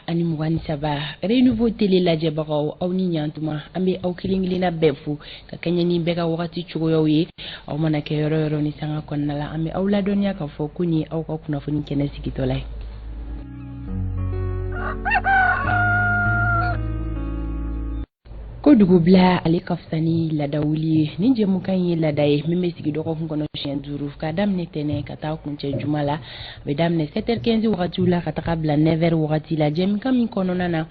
ani 23 Renouveau Télé lajɛbagaw aw ni ɲantuma an bɛ aw kelen-kelenna bɛɛ fo ka kɛɲɛ ni bɛɛ ka wagati cogoyaw ye aw mana kɛ yɔrɔ yɔrɔ ni sanga kɔnɔna la an bɛ aw ladɔnniya k'a fɔ ko ni aw ka kunnafoni kɛnɛ sigitɔla ye. Ko dugubila ale ka fisa ni ladawuli ye nin jɛmukan ye laada ye min bɛ sigi dɔgɔkun kɔnɔ siɲɛ 5 ka daminɛ tɛnɛ ka taa kuncɛ juma la a bɛ daminɛ 7h15 wagatiw la ka taga bila 9h wagati la jɛmukan min kɔnɔna na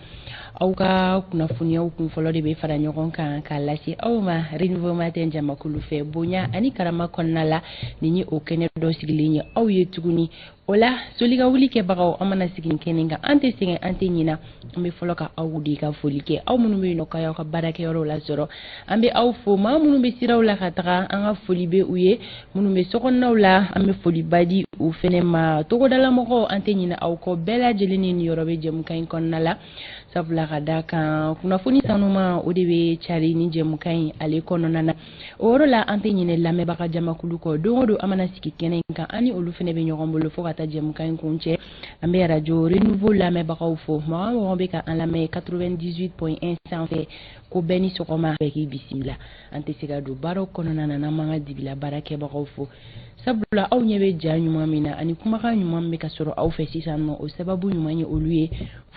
aw ka kunnafoniyaw kun fɔlɔ de bɛ fara ɲɔgɔn kan k'a lase aw ma Renouveau Matin jamakulu fɛ bonya ani karama kɔnɔna la nin ye o kɛnɛ dɔ sigilen ye aw ye tuguni o la solika wuli kɛbagaw an mana sigi kɛnɛ kan an tɛ sɛgɛn an tɛ ɲina an bɛ fɔlɔ ka aw de ka foli kɛ aw minnu bɛ yen nɔ k'aw ka baarakɛyɔrɔ la sɔrɔ an bɛ aw fo maa minnu bɛ siraw la ka taga an ka foli bɛ u ye minnu bɛ sokɔnɔnaw la an bɛ foliba di u fɛnɛ ma togodala mɔgɔw an tɛ ɲina aw kɔ bɛɛ lajɛlen ni yɔrɔ bɛ jɛmukan in kɔnɔna la sabula ka da kan kunnafoni sanuma o de bɛ cari ni jɛmukan in ale kɔnɔna na o yɔrɔ la an tɛ ɲinɛ lamɛnbaga jamakulu kɔ don o don an mana sigi kɛnɛ in kan ani olu fɛnɛ bɛ ɲɔgɔn bolo fo ka taa jɛmukan in kuncɛ an bɛ radio Renouveau lamɛnbagaw fo mɔgɔ mɔgɔ bɛ ka an lamɛn 98.1 sanfɛ ko bɛɛ ni sɔgɔma bɛɛ k'i bisimila an tɛ se ka don baaraw kɔnɔna na n'an m'an ka dibila baarakɛbagaw fo sabula aw ɲɛ bɛ ja ɲuman min na ani kumakan ɲuman bɛ ka sɔrɔ aw fɛ sisan nɔ o sababu ɲuman ye olu ye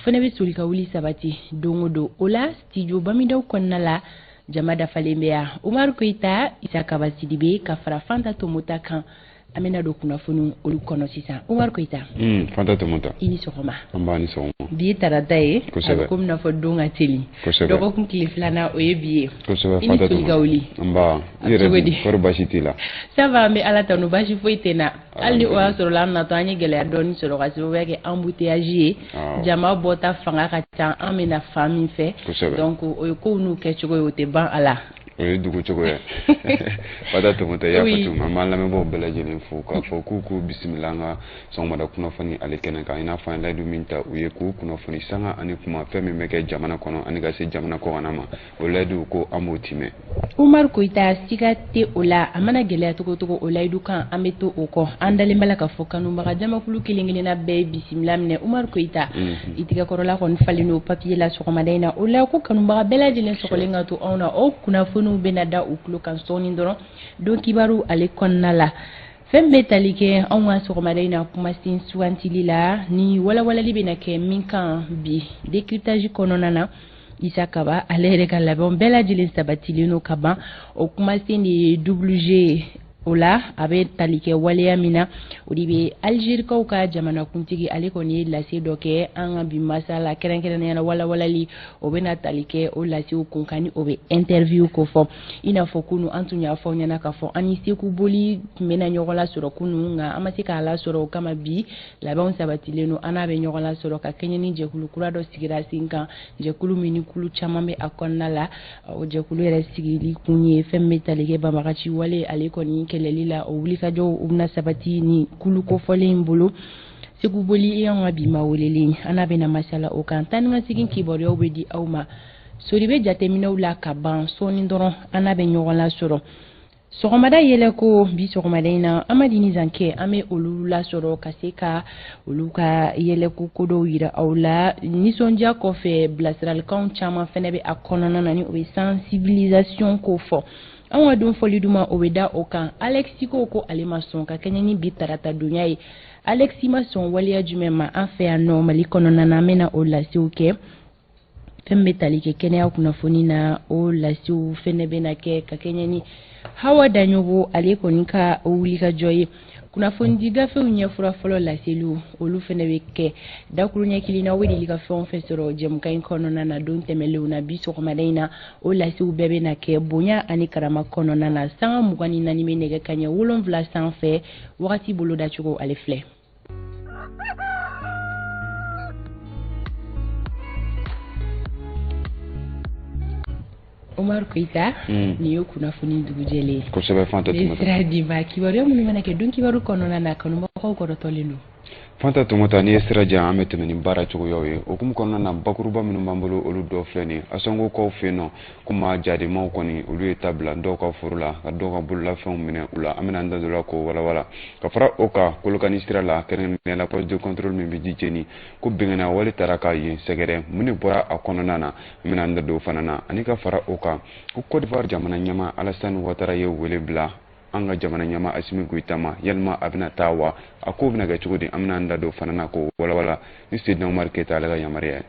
fɛnɛ bɛ soli ka wuli sabati don o don o la studio Bamidaw kɔnɔna la jama dafalen bɛ yan Umaru Koyita Isa Kaba Sidibe ka fara Fanta Tomota kan an bɛna don kunnafoni olu kɔnɔ sisan Umaru Koyita Fanta Tomota i ni sɔgɔma an b'a ni sɔgɔma bi ye tarata ye kosɛbɛ a bɛ komi n'a fɔ don ka teli dɔgɔkun tile filanan o ye bi ye kosɛbɛ i ni soli ka wuli an b'a i yɛrɛ kɔri baasi t'i la ça va an bɛ ala tanu baasi foyi tɛ na hali ni o y'a sɔrɔ la an natɔ an ye gɛlɛya dɔɔni sɔrɔ ka sababuya kɛ embouteillage ye jama bɔta fanga ka ca an bɛna fan min fɛ donc o ye kow n'u kɛcogo ye o tɛ ban a la o ye dugu cogo ye Fanta Tomota y'a fɔ cogo min an b'an lamɛnbagaw bɛɛ lajɛlen fo k'a fɔ k'u bisimila an ka sɔgɔmada kunnafoni ale kɛnɛ kan i n'a fɔ an ye layidu min ta u ye k'u kunnafoni sanga ani kuma fɛn min bɛ kɛ jamana kɔnɔ ani ka se jamana kɔkanna ma o layidu ko an b'o timɛ Umaru Koyita siga tɛ o la a mana gɛlɛya cogo cogo o layidu kan an bɛ to o kɔ an dalen b'a la k'a fɔ kanubaga jamakulu kelen-kelenna bɛɛ bisimila minɛ Umaru Koyita i tigɛkɔrɔla kɔni falen don papier la sɔgɔmada in na o la ko kanubaga bɛɛ lajɛlen sɔgɔlen ka to anw na o kunnafoniw bɛna da u tulo kan sɔɔni dɔrɔn don kibaru ale kɔnɔna la fɛn bɛ tali kɛ anw ka sɔgɔmada in na kumasen sugantili la ni walawalali bɛna kɛ min kan bi décryptage kɔnɔna na Isa Kaba ale yɛrɛ ka labɛnw bɛɛ lajɛlen sabatilen n'o ka ban o kumasen de ye WG o la a bɛ tali kɛ waleya min na o de bɛ Algérikaw ka jamanakuntigi ale kɔni ye lase dɔ kɛ an ka bi masala kɛrɛnkɛrɛnnenya la walawalali o bɛna tali kɛ o lasew kun kan ni o bɛ interview ko fɔ i n'a fɔ kunun an tun y'a fɔ ɲɛna k'a fɔ an ni Seku Boli tun bɛna ɲɔgɔn lasɔrɔ kunun nka an ma se k'a lasɔrɔ o kama bi labɛnw sabatilen don an n'a bɛ ɲɔgɔn lasɔrɔ ka kɛɲɛ ni jɛkulu kura dɔ sigira sen kan jɛkulu min ni kulu caman bɛ a kɔnɔna la o jɛkulu yɛrɛ sigili kun ye fɛn bɛ tali kɛ banbagaci wale ale kɔni kɛlɛli la o wulikajɔw u bɛna sabati ni kulu kofɔlen in bolo Seku Boli y'an ka bi ma welelen an n'a bɛna masala o kan tan ni ka segin kibaruyaw bɛ di aw ma sori bɛ jateminɛw la ka ban sɔɔni dɔrɔn an n'a bɛ ɲɔgɔn lasɔrɔ sɔgɔmada yɛlɛ ko bi sɔgɔmada in na Amadini Zankɛ an bɛ olu lasɔrɔ ka se ka olu ka yɛlɛko ko dɔw yira aw la nisɔndiya kɔfɛ bilasiralikanw caman fɛnɛ bɛ a kɔnɔna na ni o ye sensibilisation ko fɔ an ka don fɔli duma o bɛ da o kan Alexi ko ale ma sɔn ka kɛɲɛ ni bi tarata donya ye Alexi ma sɔn waleya jumɛn ma an fɛ yan nɔ Mali kɔnɔna na an bɛna o lasew kɛ fɛn bɛ tali kɛ kɛnɛya kunnafoni na o lasew fɛnɛ bɛna kɛ ka kɛɲɛ ni Hawa Daɲogo ale kɔni ka wulikajɔ ye kunnafoni di gafew ɲɛfura fɔlɔ laseliw olu fɛnɛ bɛ kɛ dakuru ɲɛ kelen na o de ka fɛn fɛn sɔrɔ jɛmukan in kɔnɔna na don tɛmɛlenw na bi sɔgɔmada in na o lasew bɛɛ bɛna kɛ bonya ani karama kɔnɔna na sanga 24 bɛ nɛgɛ kaɲɛ 7 sanfɛ wagati bolo dacogo ale filɛ Umaru Koyita ni yo kunnafoni dugujɛlen kosɛbɛ Fanta Tomota sira di ma kibaruya minnu mana kɛ don kibaru kɔnɔna na kanubagaw kɔrɔtɔlen don Fanta tumota ni sira jan an bɛ tɛmɛ ni baara cogoyaw ye o hukumu kɔnɔna na bakuruba minnu b'an bolo olu dɔ filɛ nin Asongo kaw fɛ yen nɔ ko maa jademaw kɔni olu ye tabila dɔw ka foro la ka dɔw ka bololafɛnw minɛ u la an bɛna an da don o la k'o walawala ka fara o kan Kolokani sira la kɛrɛnkɛrɛnnenya la poste de contrôle min bɛ Djéni ko bɛngɛnna wale taara k'a yen sɛgɛrɛ mun de bɔra a kɔnɔna na an bɛna an da don o fana na ani ka fara o kan ko Côte d'Ivoire jamana ɲɛmaa Alassane Ouattara ye wele bila an ka jamana ɲɛmaa Assimi Goïta ma yalima a bɛna taa wa a ko bɛna kɛ cogo di an bɛna an da don o fana na k'o walawala ni Seydina Umaru Keyita ale ka yamaruya ye.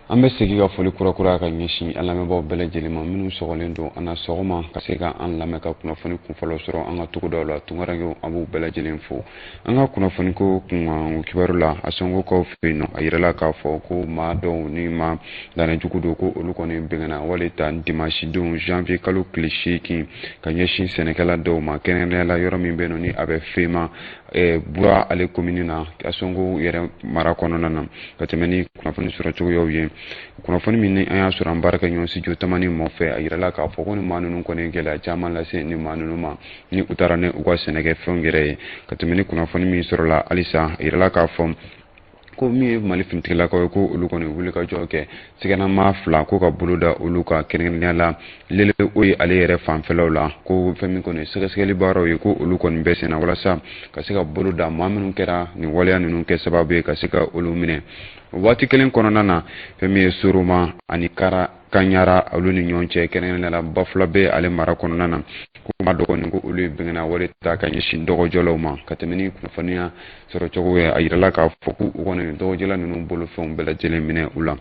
An bɛ segin ka foli kura ka ɲɛsin an lamɛnbaaw bɛɛ lajɛlen ma minnu sɔgɔlen don an na sɔgɔma ka se ka an lamɛn ka kunnafoni kunfɔlɔ sɔrɔ an ka togodaw la tunkarankew an b'u bɛɛ lajɛlen fo an ka kunnafoni ko kun kibaru la Asongo kaw fɛ yen nɔ a yirala k'a fɔ ko maa dɔw ni maa dannejugu don ko olu kɔni bɛngɛnna wale ta dimanche don janvier kalo tile 8 ka ɲɛsin sɛnɛkɛla dɔw ma kɛrɛnkɛrɛnnenya la yɔrɔ min bɛ yen nɔ ni a bɛ Fema Bura ale commune na Asongo yɛrɛ mara kɔnɔna na ka tɛmɛ ni kunnafoni sɔrɔ cogoyaw ye kunnafoni min an y'a sɔrɔ an baarakɛ ɲɔgɔn studio tamani mɔfɛ a yirala k'a fɔ ko ni maa ninnu kɔni gɛlɛya caman lase ni maa ninnu ma ni u taara ni u ka sɛnɛkɛfɛnw yɛrɛ ye ka tɛmɛ ni kunnafoni min sɔrɔla halisa a yirala k'a fɔ ko min ye Mali finitigilakaw ye ko olu kɔni wuli ka jɔ kɛ sɛgɛnama 2 ko ka bolo da olu ka kɛrɛnkɛrɛnnenya la lele o ye ale yɛrɛ fanfɛlaw la ko fɛn min kɔni sɛgɛsɛgɛli baaraw ye ko olu kɔni bɛɛ senna walasa ka se ka bolo da maa minnu kɛra nin waleya ninnu kɛ sababu ye ka se ka olu minɛ waati kelen kɔnɔna na fɛn min ye Soroma ani Kanyara olu ni ɲɔgɔn cɛ kɛrɛnkɛrɛnnenya la Bafula bɛ ale mara kɔnɔna na ko maa dɔ kɔni ko olu ye bɛngɛnna wale ta ka ɲɛsin dɔgɔjɔlaw ma ka tɛmɛ ni kunnafoniya sɔrɔ cogo ye a yirala k'a fɔ ko u kɔni dɔgɔjɔla ninnu bolofɛnw bɛɛ lajɛlen minɛ u la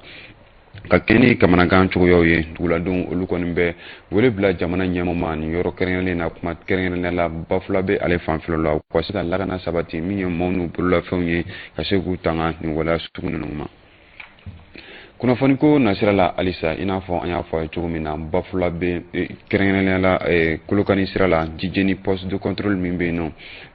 ka kɛ ni kamanagan cogoyaw ye duguladenw olu kɔni bɛ wele bila jamana ɲɛmɔgɔ ma nin yɔrɔ kɛrɛnkɛrɛnnen na kuma kɛrɛnkɛrɛnnenya la Bafula bɛ ale fanfɛlaw la ka se ka lakana sabati min ye maaw n'u bololafɛnw ye ka se k'u tanga nin waleya sugu ninnu ma. Kunnafoni ko nasira la halisa i n'a fɔ an y'a fɔ a ye cogo min na Bafula bɛ kɛrɛnkɛrɛnnenya la Kolokani sira la Djéni poste de contrôle min bɛ yen nɔ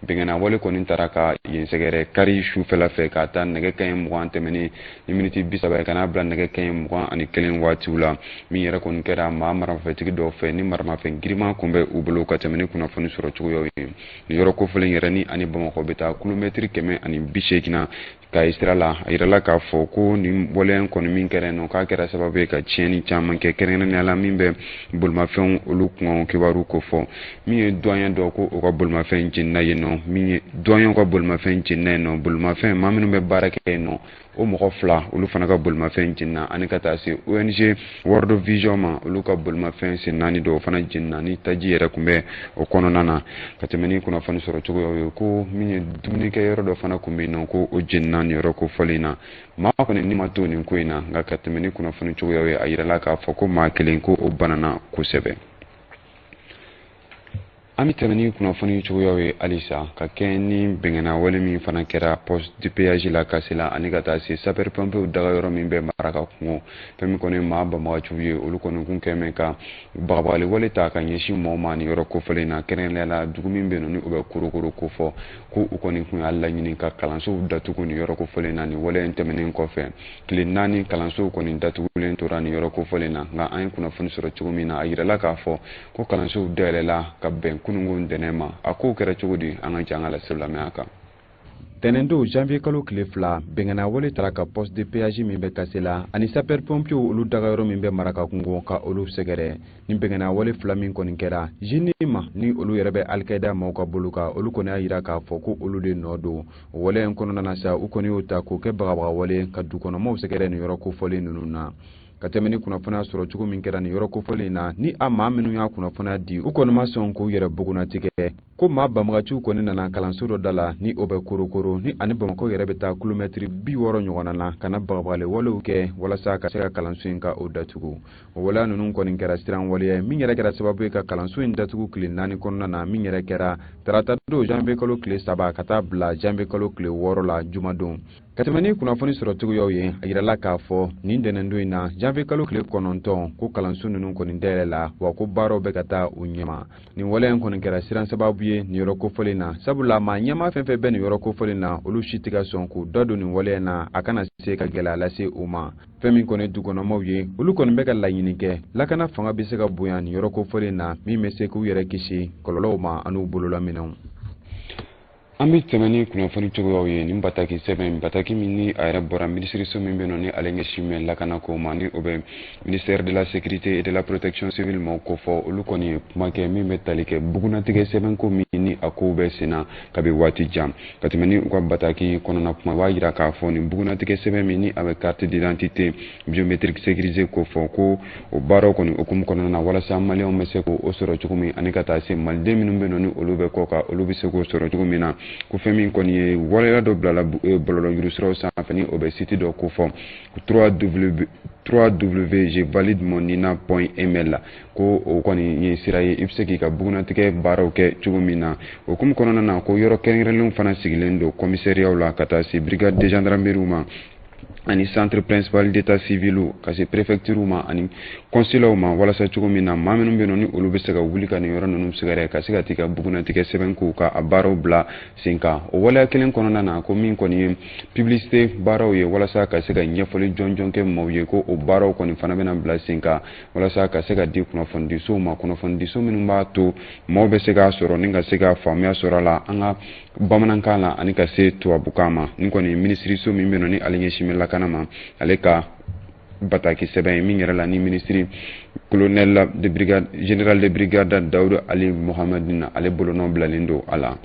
bɛngɛnna wale kɔni taara ka yen sɛgɛrɛ kari sufɛla fɛ ka taa nɛgɛ kanɲɛ 20 tɛmɛni ni miniti 30 ye ka n'a bila nɛgɛ kanɲɛ 21 waatiw la min yɛrɛ kɔni kɛra maa maramafɛntigi dɔw fɛ ni maramafɛn giriman kun bɛ u bolo ka tɛmɛ ni kunnafoni sɔrɔ cogoyaw ye nin yɔrɔ kofɔlen yɛrɛ ni ani Bamakɔ bɛ taa kilomɛtiri 180 ka sira la a yirala k'a fɔ ko nin waleya kɔni min kɛra yen nɔ k'a kɛra sababu ye ka tiɲɛni caman kɛ kɛrɛnkɛrɛnnenya la min bɛ bolimafɛnw olu kɔn kibaru ko fɔ min ye douanier dɔ ko u ka bolimafɛn jenina yen nɔ min ye douanier ka bolimafɛn jenina yen nɔ bolimafɛn maa minnu bɛ baara kɛ yen nɔ o mɔgɔ 2 olu fana ka bolimafɛn jenina ani ka taa se ONG World Vision ma olu ka bolimafɛn sen 4 dɔw fana jenina ni taji yɛrɛ kun bɛ o kɔnɔna na ka tɛmɛ ni kunnafoni sɔrɔ cogoyaw ye ko min ye dumunikɛ yɔrɔ dɔ fana kun bɛ yen nɔ ko o jenina nin yɔrɔ ko fɔlen na maa kɔni ni ma to nin ko in na nka ka tɛmɛ ni kunnafoni cogoyaw ye a yirala k'a fɔ ko maa kelen ko o banana kosɛbɛ. An bɛ tɛmɛ ni kunnafoni cogoyaw ye halisa ka kɛ ni bɛngɛnna wale min fana kɛra poste de péage la Kassé la ani ka taa se sapeur pompier daga yɔrɔ min bɛ Maraka kungo fɛn min kɔni maa banbagaciw ye olu kɔni kun kɛ mɛn ka bagabagali wale ta ka ɲɛsin mɔgɔw ma nin yɔrɔ kofɔlen na kɛrɛnkɛrɛnnenya la dugu min bɛ yen nɔ ni u bɛ korokoro ko fɔ ko u kɔni kun y'a laɲini ka kalansow datugu nin yɔrɔ kofɔlen na nin wale in tɛmɛnen kɔfɛ tile 4 kalansow kɔni datugulen tora nin yɔrɔ kofɔlen na nka an ye kunnafoni sɔrɔ cogo min na a yirala k'a fɔ ko kalansow dayɛlɛla ka bɛn kunungo ntɛnɛn ma a ko kɛra cogo di an ka jan ka laseli lamɛn kan. Tɛnɛn don janvier kalo tile 2 bɛngɛnna wale taara ka poste de péage min bɛ Kassé la ani sapeur pompier olu dagayɔrɔ min bɛ Maraka kungo ka olu sɛgɛrɛ ni bɛngɛnna wale 2 min kɔni kɛra Djéni ma ni olu yɛrɛ bɛ Al-Qaïda maaw ka bolo kan olu kɔni y'a yira k'a fɔ ko olu de nɔ don o wale in kɔnɔna na sa u kɔni y'o ta k'o kɛ bagabaga wale ka dukɔnɔmaw sɛgɛrɛ nin yɔrɔ kofɔlen ninnu na ka tɛmɛ ni kunnafoniya sɔrɔ cogo min kɛra nin yɔrɔ kofɔlen na ni a maa minnu y'a kunnafoniya di u kɔni ma sɔn k'u yɛrɛ bugunatigɛ ko maa banbagaciw kɔni nana kalanso dɔ da la ni o bɛ korokoro ni ani Bamakɔ yɛrɛ bɛ taa kilomɛtiri 60 ɲɔgɔnna na ka na bagabagali walew kɛ walasa ka se ka kalanso in ka o datugu o waleya ninnu kɔni kɛra siran waleya ye min yɛrɛ kɛra sababu ye ka kalanso in datugu tile 4 kɔnɔna na min yɛrɛ kɛra tarata don janvier kalo tile 3 ka taa bila janvier kalo tile 6 la jumadon Katemani kunnafoni sɔrɔ cogoyaw ye a yirala k'a fɔ nin dɛnɛndon in na janvier kalo tile 9 ko kalanso ninnu kɔni dayɛlɛ la wa ko baaraw bɛ ka taa u ɲɛma nin wale in kɔni kɛra siran sababu ye nin yɔrɔ kofɔlen na sabula maa ɲɛma fɛn fɛn bɛ nin yɔrɔ kofɔlen na olu si tɛ ka sɔn k'u da don nin wale in na a kana se ka gɛlɛya lase u ma fɛn min kɔni dukɔnɔmaw ye olu kɔni bɛ ka laɲini kɛ lakana fanga bɛ se ka bonya nin yɔrɔ kofɔlen na min bɛ se k'u yɛrɛ kisi kɔlɔlɔw ma an'u bololaminɛw. An bɛ tɛmɛ ni kunnafoni cogoyaw ye nin bataki sɛbɛn bataki min ni a yɛrɛ bɔra minisiriso min bɛ yen ni ale ɲɛsin bɛ lakana ko ma ni o bɛ ministère de la sécurité et de la protection civile ma ko fɔ olu kɔni ye kuma kɛ min bɛ tali kɛ bugunatigɛ sɛbɛn ko min ni a kow bɛ senna kabi waati jan ka tɛmɛ ni u ka bataki kɔnɔna kuma b'a jira k'a fɔ nin bugunatigɛ sɛbɛn min ni a bɛ carte d'identité biométrique sécurisée ko fɔ ko o baaraw kɔni okumu kɔnɔna na walasa maliyɛnw bɛ se k'o sɔrɔ cogo min ani ka taa se maliden minnu bɛ yen ni olu bɛ kɔ kan olu bɛ se k'o sɔrɔ cogo min na ko fɛn min kɔni ye waleya dɔ bilala bɔlɔlɔjuru siraw sanfɛ ni o bɛ site dɔ ko fɔ 3w.jvalide-mon-nina.ml la ko o kɔni ye sira ye i bɛ se k'i ka bugunatigɛ baaraw kɛ cogo min na o hukumu kɔnɔna na ko yɔrɔ kɛrɛnkɛrɛnlenw fana sigilen don commissariat la ka taa se brigade de gendarmerie ma ani centre principal d'état civil ka se préfecture ma ani consulat ma walasa cogo min na maa minnu bɛ yen ni olu bɛ se ka wuli ka nin yɔrɔ ninnu sɛgɛrɛ ka se ka t'i ka bugunatigɛ sɛbɛn k'u ka a baaraw bila sen kan o waleya kelen kɔnɔna na ko min kɔni ye publicité baaraw ye walasa ka se ka ɲɛfɔli jɔnjɔn kɛ maaw ye ko o baaraw kɔni fana bɛna bila sen kan walasa ka se ka di kunnafonidisow ma kunnafonidiso minnu b'a to maaw bɛ se k'a sɔrɔ ni ka se ka faamuya sɔrɔ a la an ka bamanankan la ani ka se tubabukan ma ni kɔni minisiriso min bɛ yen ni ale ɲɛsin bɛ lakana ma ale ka bataki sɛbɛn min yɛrɛ la ni ministre colonel de brigade général de brigade Daoud Ali Mohamed ale bolonɔ bilalen don a la.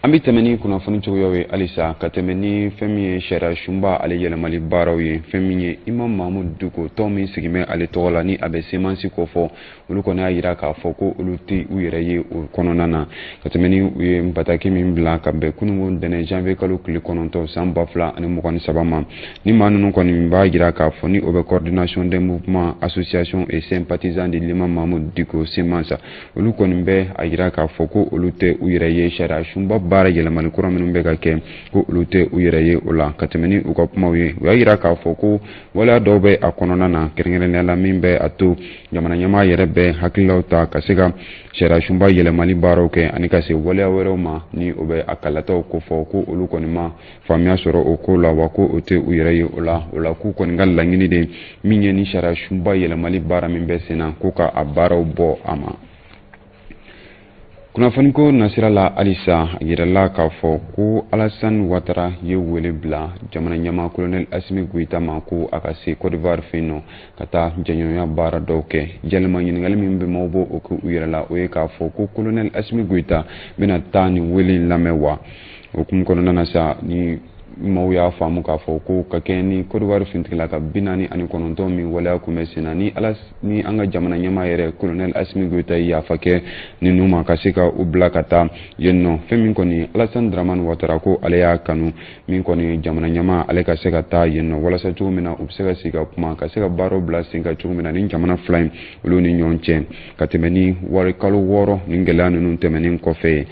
An bɛ tɛmɛ ni kunnafoni cogoyaw ye halisa ka tɛmɛ ni fɛn min ye sariya sunba ale yɛlɛmali baaraw ye fɛn min ye Imam Mahamudu Diko tɔn min sigin bɛ ale tɔgɔ la ni a bɛ semansi ko fɔ olu kɔni y'a jira k'a fɔ ko olu tɛ u yɛrɛ ye o kɔnɔna na ka tɛmɛ ni u ye bataki min bila ka bɛn kununko ntɛnɛn janvier kalo tile 9 san 2023 ma ni maa ninnu kɔni b'a jira k'a fɔ ni o bɛ coordination des mouvements associations et sympathisants de l'Imam Mahamudu Diko semansa olu kɔni bɛ a jira k'a fɔ ko olu tɛ u yɛrɛ ye sariya sunba baara yɛlɛmani kura minnu bɛ ka kɛ ko olu tɛ u yɛrɛ ye o la ka tɛmɛ ni u ka kumaw ye u y'a jira k'a fɔ ko waleya dɔw bɛ a kɔnɔna na kɛrɛnkɛrɛnnenya la min bɛ a to jamana ɲɛmaa yɛrɛ bɛ hakililaw ta ka se ka sariya sunba yɛlɛmali baaraw kɛ ani ka se waleya wɛrɛw ma ni o bɛ a kalataw ko fɔ ko olu kɔni ma faamuya sɔrɔ o ko la wa ko o tɛ u yɛrɛ ye o la k'u kɔni ka laɲini de min ye ni sariya sunba yɛlɛmali baara min bɛ sen na ko ka a baaraw bɔ a ma. Kunnafoniko nasira la halisa a yirala k'a fɔ ko Alassane Ouattara ye wele bila jamana ɲɛmaa colonel Assimi Goïta ma ko a ka se Côte d'Ivoire fɛ yen nɔ ka taa jɛɲɔgɔnya baara dɔw kɛ yalima ɲininkali min bɛ maaw bɔ o k'u yɛrɛ la o ye k'a fɔ ko colonel Assimi Goïta bɛna taa nin wele in lamɛn wa o hukumu kɔnɔna na sa ni maaw y'a faamu k'a fɔ ko ka kɛ ni Côte d'Ivoire fintigila ka 49 min waleya kun bɛ sen na ni an ka jamana ɲɛmaa yɛrɛ colonel Assimi Goïta ye yafa kɛ ninnu ma ka se ka u bila ka taa yen nɔ fɛn min kɔni Alassane Dramane Ouattara ko ale y'a kanu min kɔni jamana ɲɛmaa ale ka se ka taa yen nɔ walasa cogo min na u bɛ se ka sigi ka kuma ka se ka baaraw bila sen kan cogo min na ni jamana fila in olu ni ɲɔgɔn cɛ ka tɛmɛ ni wari kalo 6 ni gɛlɛya ninnu tɛmɛnen kɔfɛ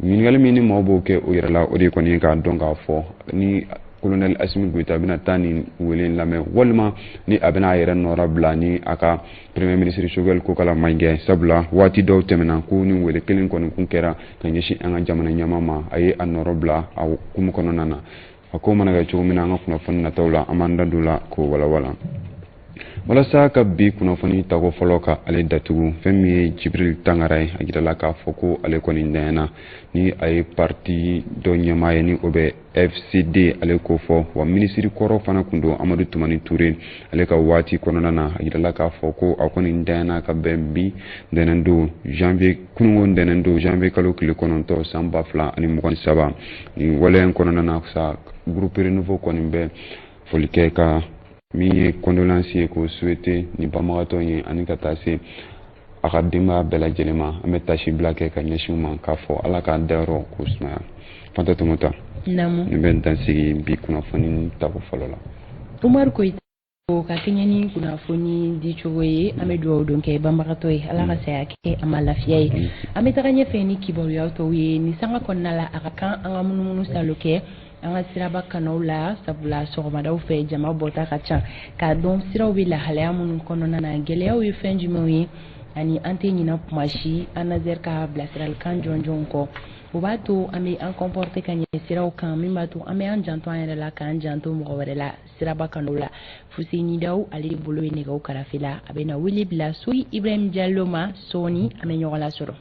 ɲininkali min ni maaw b'o kɛ o yɛrɛ la o de kɔni ye k'a dɔn k'a fɔ ni colonel Assimi Goïta bɛna taa nin wele lamɛn walima ni a bɛna a yɛrɛ nɔra bila ni a ka premier ministre Choguel Kokala Maïga sabula waati dɔw tɛmɛna ko ni wele kelen kɔni kun kɛra ka ɲɛsin an ka jamana ɲɛmaa ma a ye a nɔrɔ bila a hukumu kɔnɔna na a ko mana kɛ cogo min na an ka kunnafoni nataw la an b'an da don la k'o walawala. Walasa ka bi kunnafoni tago fɔlɔ ka ale datugu fɛn min ye Jibril Tangara ye a jirala k'a fɔ ko ale kɔni dɛɲɛna ni a ye parti dɔ ɲɛmaa ye ni o bɛ FCD ale ko fɔ wa minisiri kɔrɔ fana kun don Amadu Tumani Ture ale ka waati kɔnɔna na a jirala k'a fɔ ko a kɔni dɛɲɛna ka bɛn bi kununko ntɛnɛn don janvier kalo tile 9 san 2023 ni waleya kɔnɔna na sa groupe Renouveau kɔni bɛ foli kɛ ka min ye condoléance ye k'o souhaiter ni banbagatɔ ye ani ka taa se a ka denbaya bɛɛ lajɛlen ma an bɛ tasi bila kɛ ka ɲɛsin ma k'a fɔ ala k'a dayɔrɔ k'o sumaya Fanta Tumata nin bɛ n dansigi bi kunnafoni tago fɔlɔ la Umaru Koyita ka kɛɲɛ ni kunnafoni di cogo ye an bɛ dugawu don kɛ banbagatɔ ye ala ka saya kɛ a ma lafiya ye an bɛ taga ɲɛfɛ ni kibaruyaw tɔw ye ni sanga kɔnɔna la a ka kan an ka munumunu salo kɛ an ka siraba kanaw la sabula sɔgɔmadaw fɛ jama bɔta ka ca k'a dɔn siraw bɛ lahalaya minnu kɔnɔna na gɛlɛyaw ye fɛn jumɛnw ye ani an tɛ ɲina kuma si an Nazer ka bilasiralikan jɔnjɔn kɔ o b'a to an bɛ an comporter ka ɲɛ siraw kan min b'a to an bɛ an janto an yɛrɛ la k'an janto mɔgɔ wɛrɛ la siraba kanaw la Fuseni Dawu ale de bolo ye nɛgɛw karafe la a bɛ na wele bila Soyi Ibrahim Diallo ma sɔɔni an bɛ ɲɔgɔn lasɔrɔ